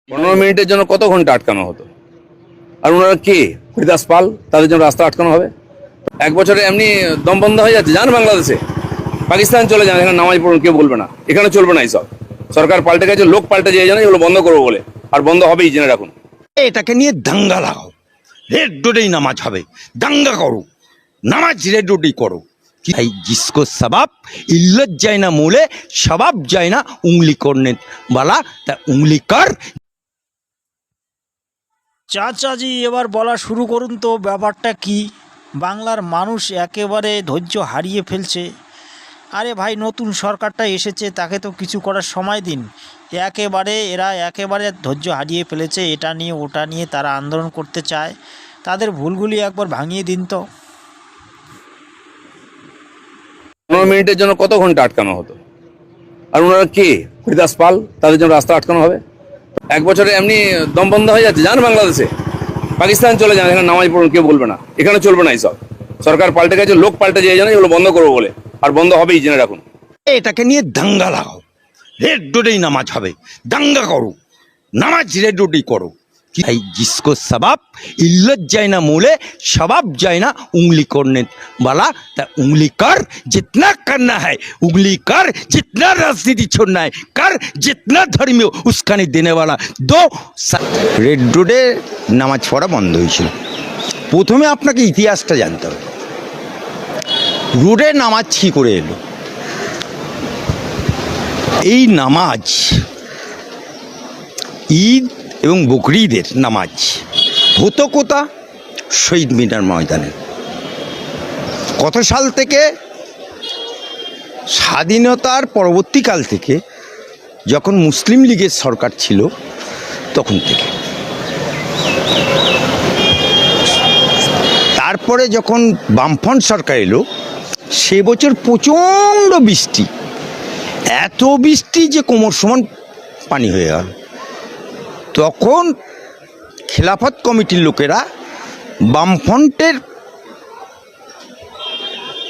15 মিনিটের জন্য কত ঘন্টা আটকানো হতো। আর ওনারা কে? হরিদাস পাল, তাদের জন্য রাস্তা আটকানো হবে? এক বছরে এমনি দম বন্ধ হয়ে যাচ্ছে। যান বাংলাদেশে, পাকিস্তান চলে যান, এখানে নামাজ পড়ুন, কেউ বলবে না। এখানে চলবে না এইসব। সরকার পাল্টে গেছে, লোক পাল্টে যায়, জানে এগুলো বন্ধ করবো বলে, আর বন্ধ হবেই, জেনে রাখুন। এটাকে নিয়ে দাঙ্গা লাগাও, রেড রোডেই নামাজ হবে, দাঙ্গা করো, নামাজ রেড রোডেই করো। भाई जिसको सबाब इल्लत जाए ना मूले शबाब जाए ना उंगली करने वाला ता उंगली कर। চাচাজি এবার বলা শুরু করুন তো, ব্যাপারটা কি? বাংলার মানুষ একেবারে ধৈর্য হারিয়ে ফেলছে। আরে ভাই, নতুন সরকারটা এসেছে, তাকে তো কিছু করার সময় দিন। এরা একেবারে ধৈর্য হারিয়ে ফেলেছে। এটা নিয়ে ওটা নিয়ে তারা আন্দোলন করতে চায়। তাদের ভুলগুলি একবার ভাঙিয়ে দিন তো। 15 মিনিটের জন্য কত ঘন্টা আটকানো হতো। আর ওনারা কে? হরিদাস পাল, তাদের জন্য রাস্তা আটকানো হবে? এক বছরে এমনি দম বন্ধ হয়ে যাচ্ছে। যান বাংলাদেশে, পাকিস্তান চলে যান, এখানে নামাজ পড়ুন, কেউ বলবে না। এখানে চলবে না এইসব। সরকার পাল্টে গেছে, লোক পাল্টে যায়, জানে এগুলো বন্ধ করবো বলে, আর বন্ধ হবেই, জেনে রাখুন। এটাকে নিয়ে দাঙ্গা লাগাও, রেড রোডেই নামাজ হবে, দাঙ্গা করো, নামাজ রেড রোডেই করো। भाई जिसको सबाब इल्लत जाए ना मूले शबाब जाए ना उंगली करने वाला ता उंगली कर, जितना करना है उंगली कर, जितना राजनीति छोड़ना है कर, जितना धर्म उसका नहीं देने वाला दो। রেড রোডে নামাজ পড়া বন্ধ হয়েছিল। প্রথমে আপনাকে ইতিহাসটা জানতে হবে, রোডে নামাজ কী করে এলো। এই নামাজ ঈদ এবং বকরিদের নামাজ হতো কোথা? শহীদ মিনার ময়দানে। কত সাল থেকে? স্বাধীনতার পরবর্তীকাল থেকে, যখন মুসলিম লীগের সরকার ছিল তখন থেকে। তারপরে যখন বামফ্রন্ট সরকার এলো, সে বছর প্রচণ্ড বৃষ্টি, এত বৃষ্টি যে কোমর সমান পানি হয়ে গেল। তখন খেলাফত কমিটির লোকেরা বামফ্রন্টের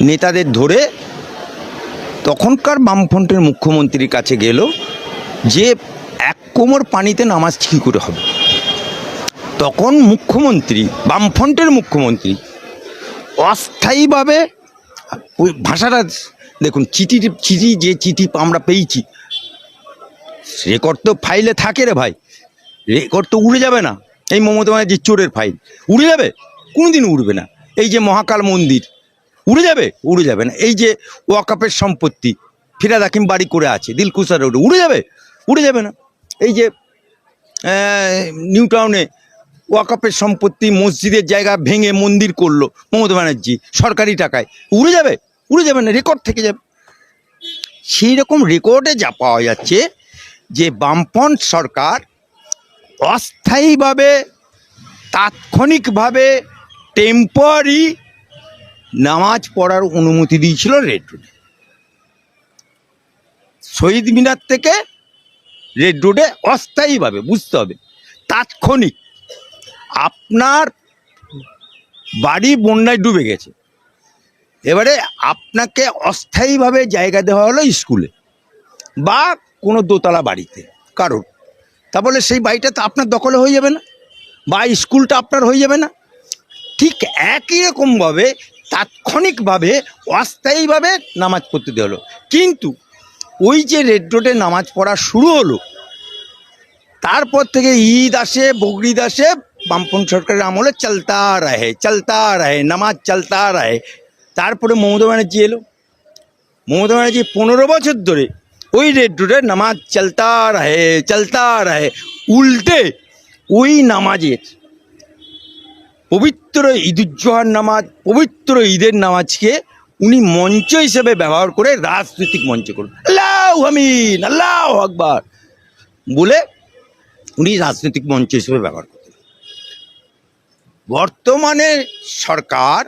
নেতাদের ধরে তখনকার বামফ্রন্টের মুখ্যমন্ত্রীর কাছে গেল যে এক কোমর পানিতে নামাজ কী করে হবে। তখন মুখ্যমন্ত্রী, বামফ্রন্টের মুখ্যমন্ত্রী, অস্থায়ীভাবে, ওই ভাষাটা দেখুন, চিঠি যে চিঠি আমরা পেয়েছি, রেকর্ড তো ফাইলে থাকে রে ভাই, রেকর্ড তো উড়ে যাবে না। এই মমতা ব্যানার্জির চোরের ফাইল উড়ে যাবে? কোনোদিন উড়বে না। এই যে মহাকাল মন্দির উড়ে যাবে? উড়ে যাবে না। এই যে ওয়াকাপের সম্পত্তি ফিরাদ হাকিম বাড়ি করে আছে দিলকুশা রোডে, উড়ে যাবে? উড়ে যাবে না। এই যে নিউ টাউনে ওয়াকাপের সম্পত্তি, মসজিদের জায়গা ভেঙে মন্দির করলো মমতা ব্যানার্জি সরকারি টাকায়, উড়ে যাবে? উড়ে যাবে না, রেকর্ড থেকে যাবে। সেই রকম রেকর্ডে যা পাওয়া যাচ্ছে যে বামফ্রন্ট সরকার অস্থায়ীভাবে, তাৎক্ষণিকভাবে, টেম্পোরারি নামাজ পড়ার অনুমতি দিয়েছিল রেড রোডে। শহীদ মিনার থেকে রেড রোডে অস্থায়ীভাবে, বুঝতে হবে, তাৎক্ষণিক। আপনার বাড়ি বন্যায় ডুবে গেছে, এবারে আপনাকে অস্থায়ীভাবে জায়গা দেওয়া হলো স্কুলে বা কোনো দোতলা বাড়িতে কারোর, তা বলে সেই বাড়িটা তো আপনার দখলে হয়ে যাবে না, বা স্কুলটা আপনার হয়ে যাবে না। ঠিক একই রকমভাবে তাৎক্ষণিকভাবে, অস্থায়ীভাবে নামাজ পড়তে দেওয়া হলো। কিন্তু ওই যে রেড রোডে নামাজ পড়া শুরু হলো, তারপর থেকে ঈদ আসে, বকরিদ আসে, বামফ্রন্ট সরকারের আমলে চলতা রাহে নামাজ চলতা রাহে। তারপরে মমতা ব্যানার্জি এলো। মমতা ব্যানার্জি 15 বছর ধরে ওই রেড রোডে নামাজ চলতা রাহে। উল্টে ওই নামাজের, পবিত্র ঈদুজ্জোহার নামাজ, পবিত্র ঈদের নামাজকে উনি মঞ্চ হিসেবে ব্যবহার করে রাজনৈতিক মঞ্চ করুন, আল্লাহু আমিন আল্লাহু আকবার বলে উনি রাজনৈতিক মঞ্চ হিসেবে ব্যবহার করতেন। বর্তমানে সরকার,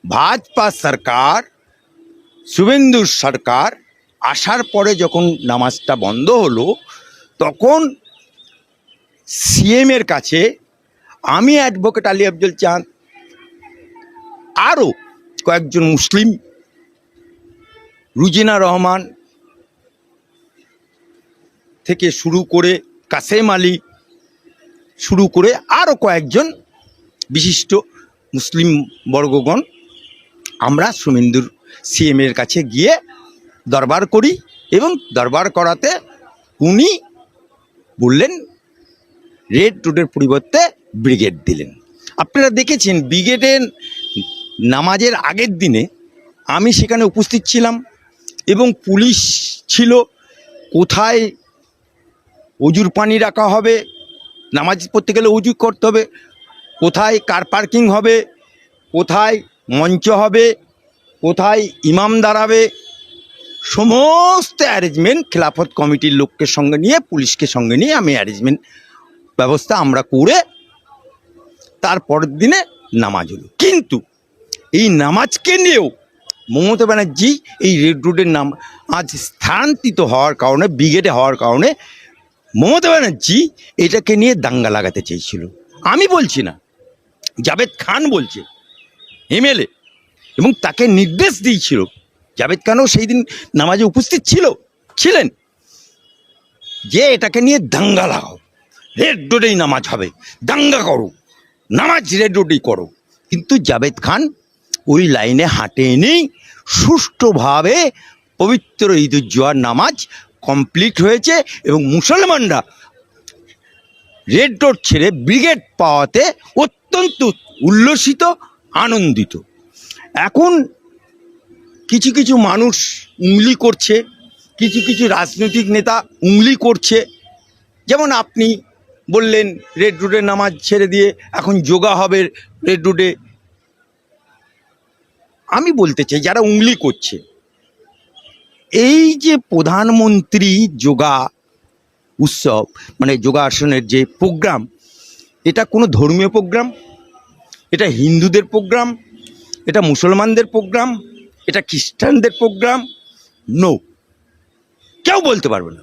ভাজপা সরকার, শুভেন্দুর সরকার আসার পরে যখন নামাজটা বন্ধ হলো, তখন সিএমের কাছে আমি, অ্যাডভোকেট আলী আফজল চাঁদ, আরও কয়েকজন মুসলিম, রুজিনা রহমান থেকে শুরু করে কাসেম আলী, শুরু করে আরও কয়েকজন বিশিষ্ট মুসলিম বর্গগণ আমরা শুভেন্দুর সিএমের কাছে গিয়ে দরবার করি এবং দরবার করাতে উনি বললেন রেড রোডের পরিবর্তে ব্রিগেড দিলেন। আপনারা দেখেছেন ব্রিগেডের নামাজের আগের দিনে আমি সেখানে উপস্থিত ছিলাম এবং পুলিশ ছিল। কোথায় অজুর পানি রাখা হবে, নামাজ পড়তে গেলে অজু করতে হবে, কোথায় কার পার্কিং হবে, কোথায় মঞ্চ হবে, কোথায় ইমাম দাঁড়াবে, সমস্ত অ্যারেঞ্জমেন্ট খেলাফত কমিটির লোককে সঙ্গে নিয়ে, পুলিশকে সঙ্গে নিয়ে আমি অ্যারেঞ্জমেন্ট ব্যবস্থা আমরা করে তারপরের দিনে নামাজ হলো। কিন্তু এই নামাজকে নিয়েও মমতা ব্যানার্জি এই রেড রোডের নাম আজ স্থানান্তরিত হওয়ার কারণে, ব্রিগেডে হওয়ার কারণে মমতা ব্যানার্জি এটাকে নিয়ে দাঙ্গা লাগাতে চেয়েছিল। আমি বলছি না, জাভেদ খান বলছে, এমএলএ, এবং তাকে নির্দেশ দিয়েছিল। জাভেদ খানও সেই দিন নামাজে উপস্থিত ছিলেন যে এটাকে নিয়ে দাঙ্গা লাগাও, রেড রোডেই নামাজ হবে, দাঙ্গা করো, নামাজ রেড রোডেই করো। কিন্তু জাভেদ খান ওই লাইনে হাঁটেনি। সুষ্ঠুভাবে পবিত্র ঈদুজ্জোহার নামাজ কমপ্লিট হয়েছে এবং মুসলমানরা রেড রোড ছেড়ে ব্রিগেড পাওয়াতে অত্যন্ত উল্লসিত, আনন্দিত। এখন কিছু কিছু মানুষ উংলি করছে, কিছু কিছু রাজনৈতিক নেতা উংলি করছে। যেমন আপনি বললেন রেড রোডে নামাজ ছেড়ে দিয়ে এখন যোগা হবে রেড রোডে। আমি বলতে চাই যারা উংলি করছে, এই যে প্রধানমন্ত্রী যোগা উৎসব মানে যোগাসনের যে প্রোগ্রাম, এটা কোনো ধর্মীয় প্রোগ্রাম, এটা হিন্দুদের প্রোগ্রাম, এটা মুসলমানদের প্রোগ্রাম, এটা খ্রিস্টানদের প্রোগ্রাম? নো, কেউ বলতে পারবে না।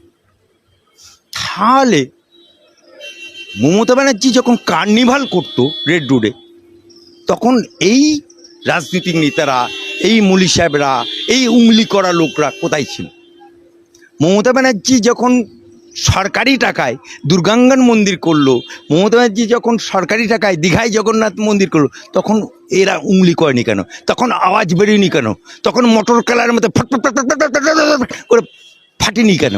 তাহলে মমতা ব্যানার্জি যখন কার্নিভাল করতো রেড রোডে, তখন এই রাজনৈতিক নেতারা, এই মুলি সাহেবরা, এই উংলি করা লোকরা কোথায় ছিল? মমতা ব্যানার্জি যখন সরকারি টাকায় দুর্গাঙ্গন মন্দির করলো, মমতা ব্যানার্জি যখন সরকারি টাকায় দীঘায় জগন্নাথ মন্দির করলো, তখন এরা উংলি করেনি কেন? তখন আওয়াজ বেরোয়নি কেন? তখন মোটর কালার মতো ফটফট করে ফাটেনি কেন?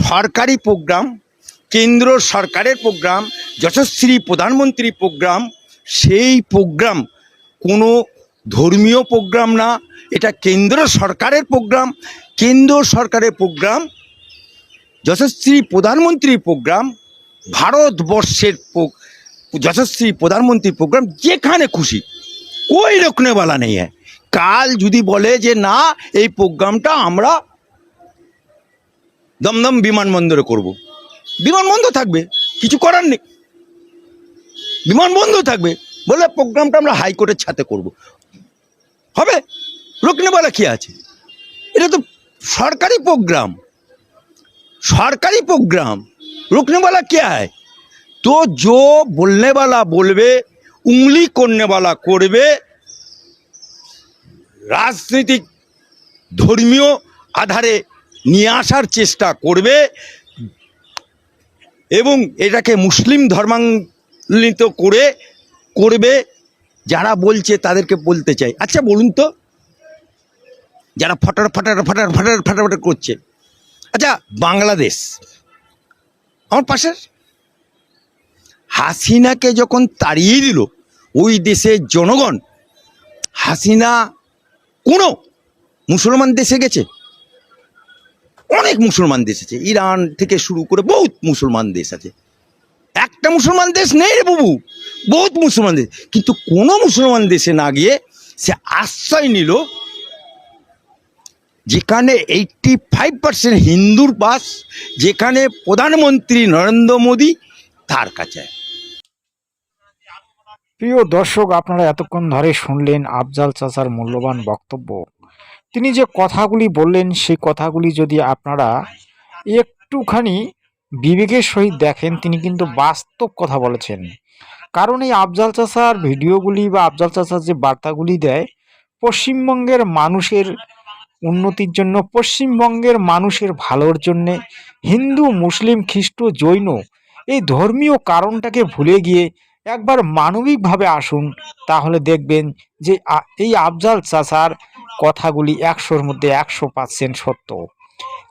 সরকারি প্রোগ্রাম, কেন্দ্র সরকারের প্রোগ্রাম, যশস্বী প্রধানমন্ত্রী প্রোগ্রাম, সেই প্রোগ্রাম কোনো ধর্মীয় প্রোগ্রাম না, এটা কেন্দ্র সরকারের প্রোগ্রাম। কেন্দ্র সরকারের প্রোগ্রাম, যশস্বী প্রধানমন্ত্রীর প্রোগ্রাম, ভারতবর্ষের যশস্বী প্রধানমন্ত্রীর প্রোগ্রাম, যেখানে খুশি কোই রোকনেওয়ালা নেই। কাল যদি বলে যে না এই প্রোগ্রামটা আমরা দমদম বিমানবন্দরে করব, বিমানবন্দর থাকবে, কিছু করার নেই, বিমানবন্দর থাকবে। বলে প্রোগ্রামটা আমরা হাইকোর্টের ছাতে করব, হবে, রোকনেওয়ালা কি আছে? এটা তো সরকারি প্রোগ্রাম, सरकारी प्रोग्राम, रुकने वाला क्या है? तो जो बोलने वाला बोलबे, उंगली करने वाला करबे, राजनीतिक धर्मीय आधारे নিয়ে আসার চেষ্টা করবে এবং এটাকে মুসলিম ধর্মান্তরিত করবে। যারা বলছে তাদেরকে বলতে চাই, আচ্ছা বলুন তো, যারা ফটার করছে, আচ্ছা বাংলাদেশ আমার পাশের, হাসিনাকে যখন তাড়িয়ে দিল ওই দেশের জনগণ, হাসিনা কোনো মুসলমান দেশে গেছে? অনেক মুসলমান দেশ আছে, ইরান থেকে শুরু করে বহুত মুসলমান দেশ আছে। একটা মুসলমান দেশ নেই রে বাবু, বহুত মুসলমান দেশ। কিন্তু কোনো মুসলমান দেশে না গিয়ে সে আশ্রয় নিল যেখানে 85% হিন্দুর বাস, যেখানে প্রধানমন্ত্রী নরেন্দ্র মোদী তার কাছে। প্রিয় দর্শক, আপনারা এতক্ষণ ধরে শুনলেন আফজাল চাচার মূল্যবান বক্তব্য। তিনি যে কথাগুলি বললেন সেই কথাগুলি যদি আপনারা একটুখানি বিবেকের সহিত দেখেন, তিনি কিন্তু বাস্তব কথা বলেছেন। কারণ এই আফজাল চাচার ভিডিওগুলি বা আফজাল চাচার যে বার্তাগুলি দেয়, পশ্চিমবঙ্গের মানুষের উন্নতির জন্য, পশ্চিমবঙ্গের মানুষের ভালোর জন্যে, হিন্দু মুসলিম খ্রিস্ট জৈন এই ধর্মীয় কারণটাকে ভুলে গিয়ে একবার মানবিকভাবে আসুন, তাহলে দেখবেন যে এই আফজাল চাচার কথাগুলি 100-র মধ্যে 100% সত্য।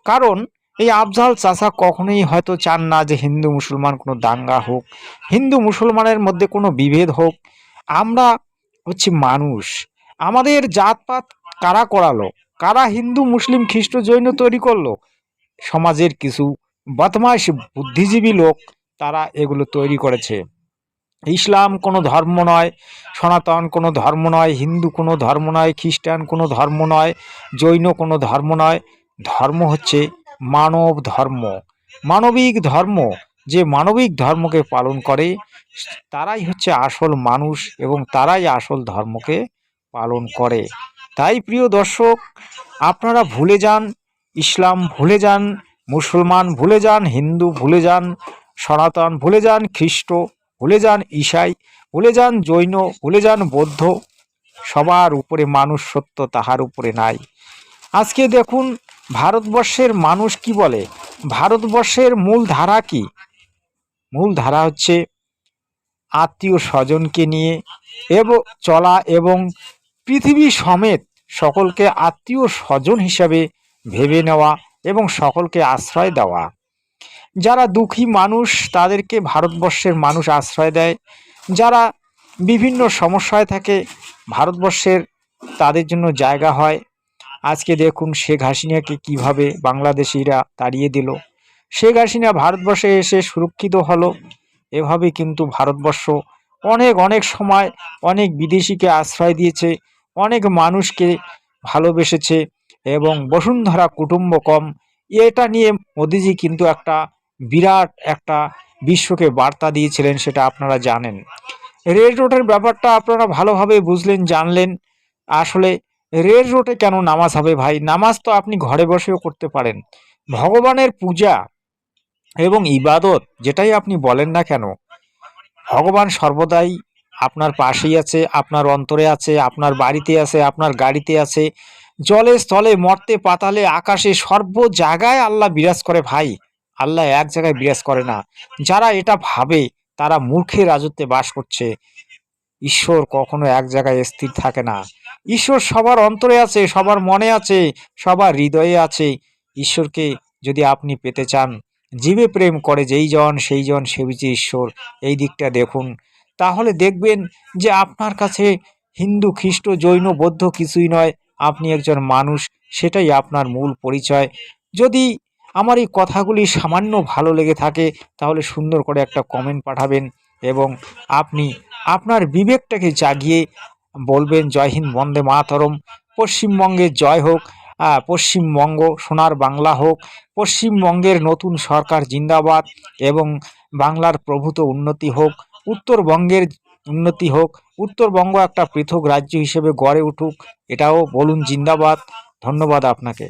কারণ এই আফজাল চাচা কখনোই হয়তো চান না যে হিন্দু মুসলমান কোনো দাঙ্গা হোক, হিন্দু মুসলমানের মধ্যে কোনো বিভেদ হোক। আমরা হচ্ছে মানুষ, আমাদের জাতপাত কারা করালো, কারা হিন্দু মুসলিম খ্রিস্ট জৈন তৈরি করলো? সমাজের কিছু বদমাশ বুদ্ধিজীবী লোক, তারা এগুলো তৈরি করেছে। ইসলাম কোনো ধর্ম নয়, সনাতন কোনো ধর্ম নয়, হিন্দু কোনো ধর্ম নয়, খ্রিস্টান কোনো ধর্ম নয়, জৈন কোনো ধর্ম নয়। ধর্ম হচ্ছে মানব ধর্ম, মানবিক ধর্ম। যে মানবিক ধর্মকে পালন করে তারাই হচ্ছে আসল মানুষ এবং তারাই আসল ধর্মকে পালন করে। তাই প্রিয় দর্শক, আপনারা ভুলে যান ইসলাম, ভুলে যান মুসলমান, ভুলে যান হিন্দু, ভুলে যান সনাতন, ভুলে যান খ্রিস্ট, ভুলে যান ঈসাই, ভুলে যান জৈন, ভুলে যান বৌদ্ধ। সবার উপরে মানুষ সত্য, তাহার উপরে নাই। আজকে দেখুন ভারতবর্ষের মানুষ কি বলে, ভারতবর্ষের মূল ধারা কি? মূল ধারা হচ্ছে আত্মীয় স্বজনকে নিয়ে এবং চলা এবং পৃথিবী সমেত সকলকে আত্মীয় স্বজন হিসাবে ভেবে নেওয়া এবং সকলকে আশ্রয় দেওয়া। যারা দুঃখী মানুষ তাদেরকে ভারতবর্ষের মানুষ আশ্রয় দেয়, যারা বিভিন্ন সমস্যায় থাকে ভারতবর্ষের তাদের জন্য জায়গা হয়। আজকে দেখুন শেখ হাসিনাকে কিভাবে বাংলাদেশিরা তাড়িয়ে দিল, শেখ হাসিনা ভারতবর্ষে এসে সুরক্ষিত হলো। এভাবে কিন্তু ভারতবর্ষ অনেক অনেক সময় অনেক বিদেশিকে আশ্রয় দিয়েছে, অনেক মানুষকে ভালোবেসেছে এবং বসুন্ধরা কুটুম্বকম এটা নিয়ে মোদিজি কিন্তু একটা বিরাট একটা বিশ্বকে বার্তা দিয়েছিলেন, সেটা আপনারা জানেন। রেড রোডের ব্যাপারটা আপনারা ভালোভাবে বুঝলেন, জানলেন। আসলে রেড রোডে কেন নামাজ হবে ভাই? নামাজ তো আপনি ঘরে বসেও করতে পারেন। ভগবানের পূজা এবং ইবাদত যেটাই আপনি বলেন না কেন, ভগবান সর্বদাই আপনার পাশেই আছে, আপনার অন্তরে আছে, আপনার বাড়িতে আছে, আপনার গাড়িতে আছে, জলে স্থলে মর্তে পাতালে আকাশে সর্ব জায়গায় আল্লাহ বিরাজ করে ভাই। আল্লাহ এক জায়গায় বিরাজ করে না। যারা এটা ভাবে তারা মূর্খের রাজত্বে বাস করছে। ঈশ্বর কখনো এক জায়গায় স্থির থাকে না। ঈশ্বর সবার অন্তরে আছে, সবার মনে আছে, সবার হৃদয়ে আছে। ঈশ্বরকে যদি আপনি পেতে চান, জীবে প্রেম করে যেই জন সেই জন সেবিছে ঈশ্বর, এই দিকটা দেখুন, তাহলে দেখবেন যে আপনার কাছে হিন্দু খ্রিস্ট জৈন বৌদ্ধ কিছুই নয়, আপনি একজন মানুষ, সেটাই আপনার মূল পরিচয়। যদি আমার এই কথাগুলি সামান্য ভালো লেগে থাকে তাহলে সুন্দর করে একটা কমেন্ট পাঠাবেন এবং আপনি আপনার বিবেকটাকে জাগিয়ে বলবেন জয় হিন্দ, বন্দে মাতরম, পশ্চিমবঙ্গের জয় হোক, পশ্চিমবঙ্গ সোনার বাংলা হোক, পশ্চিমবঙ্গের নতুন সরকার জিন্দাবাদ এবং বাংলার প্রভূত উন্নতি হোক, উত্তরবঙ্গের উন্নতি হোক, উত্তরবঙ্গ একটা পৃথক রাজ্য হিসেবে গড়ে উঠুক, এটাও বলুন জিন্দাবাদ। ধন্যবাদ আপনাকে।